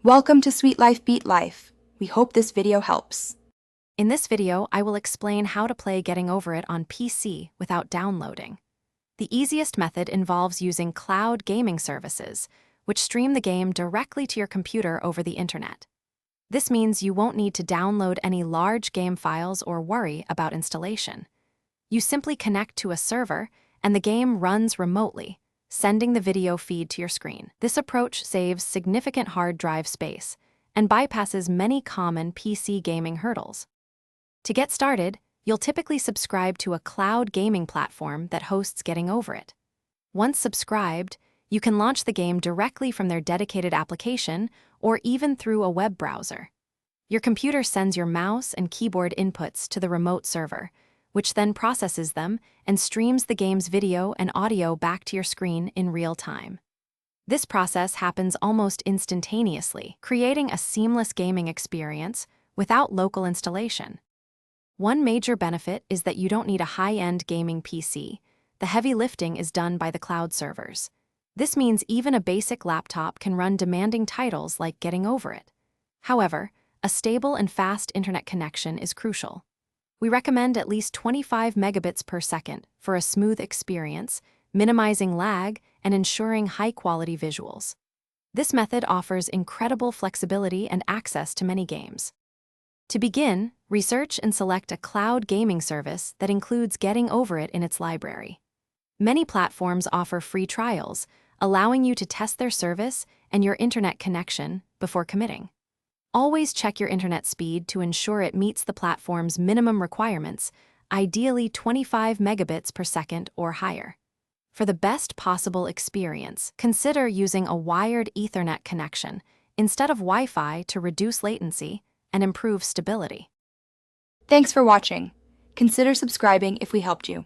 Welcome to Sweet Life Beat Life. We hope this video helps. In this video, I will explain how to play Getting Over It on PC without downloading. The easiest method involves using cloud gaming services, which stream the game directly to your computer over the internet. This means you won't need to download any large game files or worry about installation. You simply connect to a server, and the game runs remotely, sending the video feed to your screen. This approach saves significant hard drive space and bypasses many common PC gaming hurdles. To get started, you'll typically subscribe to a cloud gaming platform that hosts Getting Over It. Once subscribed, you can launch the game directly from their dedicated application or even through a web browser. Your computer sends your mouse and keyboard inputs to the remote server, which then processes them and streams the game's video and audio back to your screen in real time. This process happens almost instantaneously, creating a seamless gaming experience without local installation. One major benefit is that you don't need a high-end gaming PC. The heavy lifting is done by the cloud servers. This means even a basic laptop can run demanding titles like Getting Over It. However, a stable and fast internet connection is crucial. We recommend at least 25 megabits per second for a smooth experience, minimizing lag and ensuring high-quality visuals. This method offers incredible flexibility and access to many games. To begin, research and select a cloud gaming service that includes Getting Over It in its library. Many platforms offer free trials, allowing you to test their service and your internet connection before committing. Always check your internet speed to ensure it meets the platform's minimum requirements, ideally 25 megabits per second or higher. For the best possible experience, consider using a wired Ethernet connection instead of Wi-Fi to reduce latency and improve stability. Thanks for watching. Consider subscribing if we helped you.